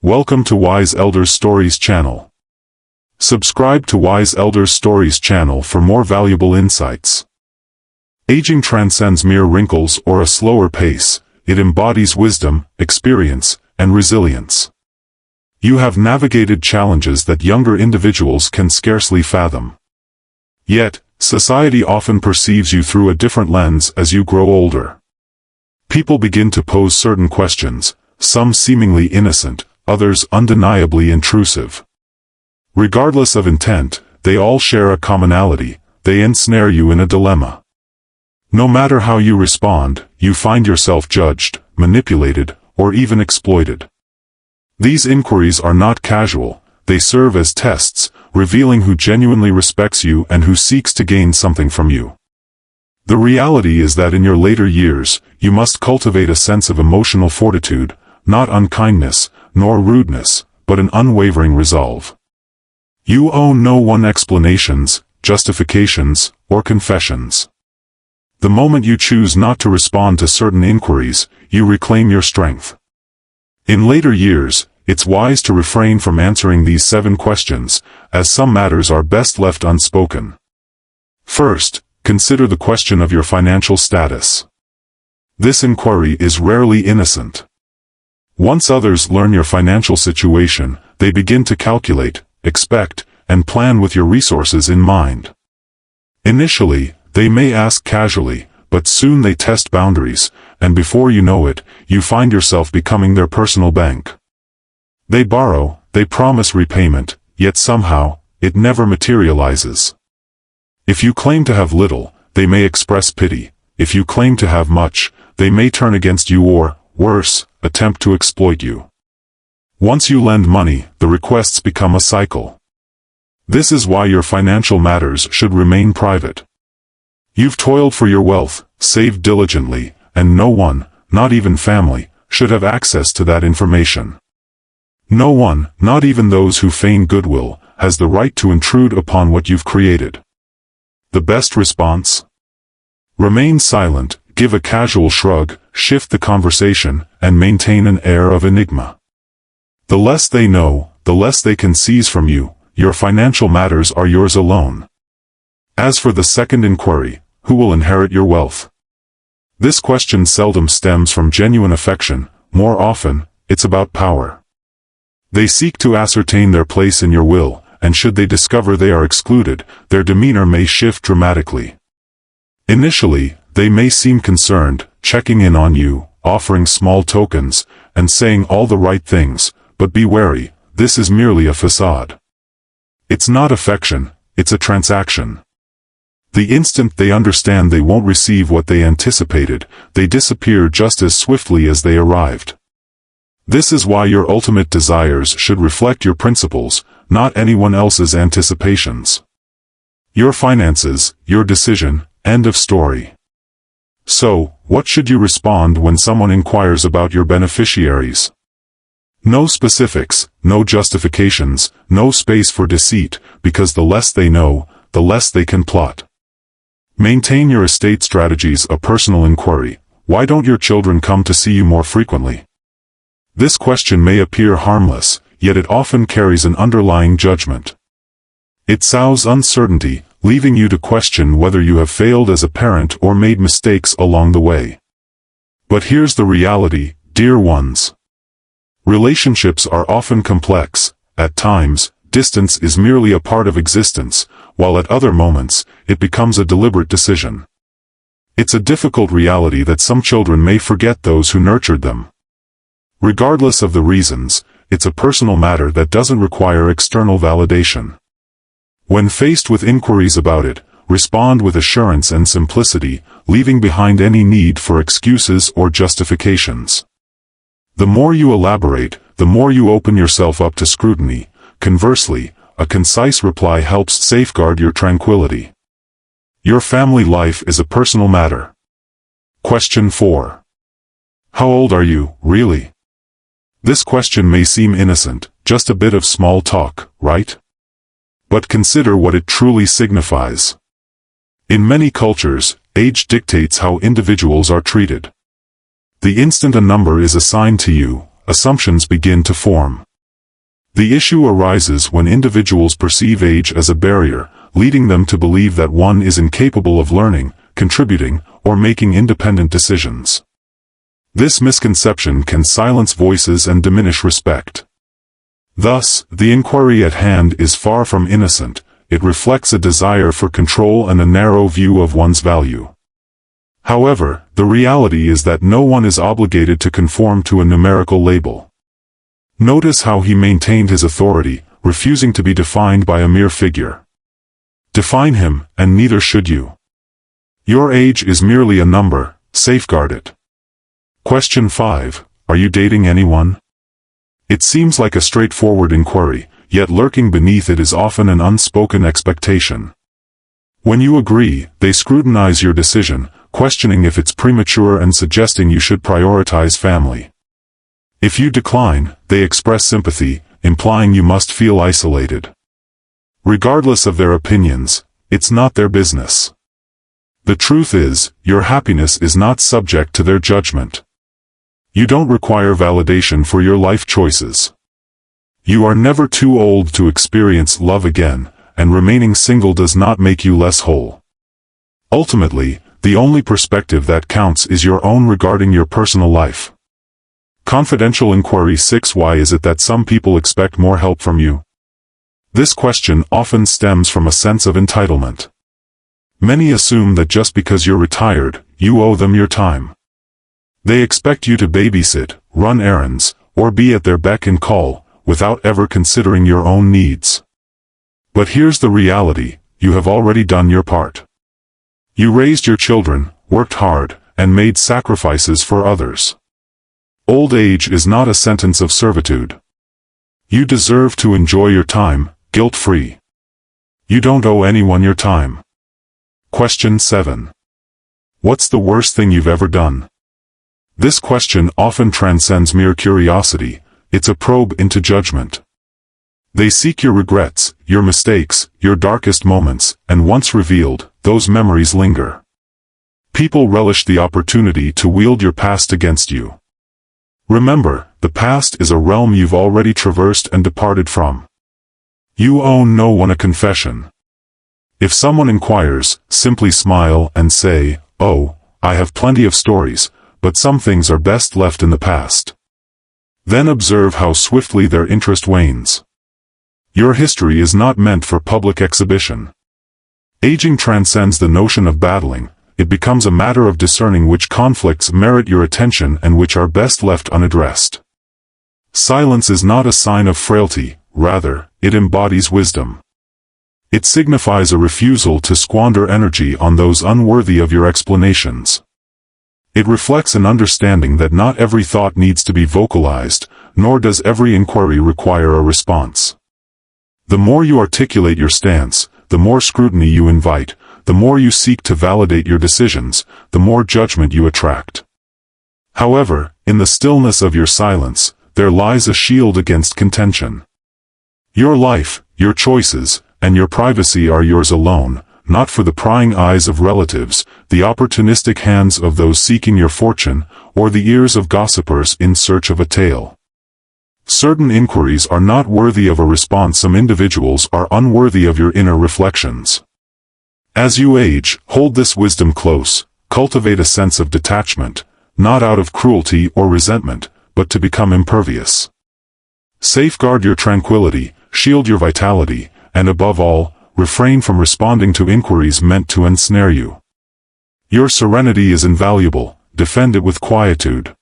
Welcome to Wise Elders Stories channel. Subscribe to Wise Elders Stories channel for more valuable insights. Aging transcends mere wrinkles or a slower pace. It embodies wisdom, experience, and resilience. You have navigated challenges that younger individuals can scarcely fathom. Yet, society often perceives you through a different lens as you grow older. People begin to pose certain questions, some seemingly innocent, others undeniably intrusive. Regardless of intent, they all share a commonality: they ensnare you in a dilemma. No matter how you respond, you find yourself judged, manipulated, or even exploited. These inquiries are not casual, they serve as tests, revealing who genuinely respects you and who seeks to gain something from you. The reality is that in your later years, you must cultivate a sense of emotional fortitude, not unkindness, nor rudeness, but an unwavering resolve. You owe no one explanations, justifications, or confessions. The moment you choose not to respond to certain inquiries, you reclaim your strength. In later years, it's wise to refrain from answering these 7 questions, as some matters are best left unspoken. First, consider the question of your financial status. This inquiry is rarely innocent. Once others learn your financial situation, they begin to calculate, expect, and plan with your resources in mind. Initially, they may ask casually, but soon they test boundaries, and before you know it, you find yourself becoming their personal bank. They borrow, they promise repayment, yet somehow, it never materializes. If you claim to have little, they may express pity. If you claim to have much, they may turn against you or, worse, attempt to exploit you. Once you lend money, the requests become a cycle. This is why your financial matters should remain private. You've toiled for your wealth, saved diligently, and no one, not even family, should have access to that information. No one, not even those who feign goodwill, has the right to intrude upon what you've created. The best response? Remain silent, give a casual shrug, shift the conversation, and maintain an air of enigma. The less they know, the less they can seize from you. Your financial matters are yours alone. As for the second inquiry, who will inherit your wealth? This question seldom stems from genuine affection. More often, it's about power. They seek to ascertain their place in your will, and should they discover they are excluded, their demeanor may shift dramatically. Initially, they may seem concerned, checking in on you, offering small tokens, and saying all the right things, but be wary, this is merely a facade. It's not affection, it's a transaction. The instant they understand they won't receive what they anticipated, they disappear just as swiftly as they arrived. This is why your ultimate desires should reflect your principles, not anyone else's anticipations. Your finances, your decision, end of story. So, what should you respond when someone inquires about your beneficiaries? No specifics, no justifications, no space for deceit, because the less they know, the less they can plot. Maintain your estate strategies a personal inquiry. Why don't your children come to see you more frequently? This question may appear harmless, yet it often carries an underlying judgment. It sows uncertainty, leaving you to question whether you have failed as a parent or made mistakes along the way. But here's the reality, dear ones. Relationships are often complex. At times, distance is merely a part of existence, while at other moments, it becomes a deliberate decision. It's a difficult reality that some children may forget those who nurtured them. Regardless of the reasons, it's a personal matter that doesn't require external validation. When faced with inquiries about it, respond with assurance and simplicity, leaving behind any need for excuses or justifications. The more you elaborate, the more you open yourself up to scrutiny. Conversely, a concise reply helps safeguard your tranquility. Your family life is a personal matter. Question 4. How old are you, really? This question may seem innocent, just a bit of small talk, right? But consider what it truly signifies. In many cultures, age dictates how individuals are treated. The instant a number is assigned to you, assumptions begin to form. The issue arises when individuals perceive age as a barrier, leading them to believe that one is incapable of learning, contributing, or making independent decisions. This misconception can silence voices and diminish respect. Thus, the inquiry at hand is far from innocent. It reflects a desire for control and a narrow view of one's value. However, the reality is that no one is obligated to conform to a numerical label. Notice how he maintained his authority, refusing to be defined by a mere figure. Define him, and neither should you. Your age is merely a number, safeguard it. Question 5. Are you dating anyone? It seems like a straightforward inquiry, yet lurking beneath it is often an unspoken expectation. When you agree, they scrutinize your decision, questioning if it's premature and suggesting you should prioritize family. If you decline, they express sympathy, implying you must feel isolated. Regardless of their opinions, it's not their business. The truth is, your happiness is not subject to their judgment. You don't require validation for your life choices. You are never too old to experience love again, and remaining single does not make you less whole. Ultimately, the only perspective that counts is your own regarding your personal life. Confidential inquiry 6. Why is it that some people expect more help from you? This question often stems from a sense of entitlement. Many assume that just because you're retired, you owe them your time. They expect you to babysit, run errands, or be at their beck and call, without ever considering your own needs. But here's the reality: you have already done your part. You raised your children, worked hard, and made sacrifices for others. Old age is not a sentence of servitude. You deserve to enjoy your time, guilt-free. You don't owe anyone your time. Question 7. What's the worst thing you've ever done? This question often transcends mere curiosity. It's a probe into judgment. They seek your regrets, your mistakes, your darkest moments, and once revealed, those memories linger. People relish the opportunity to wield your past against you. Remember, the past is a realm you've already traversed and departed from. You owe no one a confession. If someone inquires, simply smile and say, "Oh, I have plenty of stories, but some things are best left in the past." Then observe how swiftly their interest wanes. Your history is not meant for public exhibition. Aging transcends the notion of battling. It becomes a matter of discerning which conflicts merit your attention and which are best left unaddressed. Silence is not a sign of frailty, rather, it embodies wisdom. It signifies a refusal to squander energy on those unworthy of your explanations. It reflects an understanding that not every thought needs to be vocalized, nor does every inquiry require a response. The more you articulate your stance, the more scrutiny you invite. The more you seek to validate your decisions, the more judgment you attract. However, in the stillness of your silence, there lies a shield against contention. Your life, your choices, and your privacy are yours alone, not for the prying eyes of relatives, the opportunistic hands of those seeking your fortune, or the ears of gossipers in search of a tale. Certain inquiries are not worthy of a response. Some individuals are unworthy of your inner reflections. As you age, hold this wisdom close, cultivate a sense of detachment, not out of cruelty or resentment, but to become impervious. Safeguard your tranquility, shield your vitality, and above all, refrain from responding to inquiries meant to ensnare you. Your serenity is invaluable, defend it with quietude.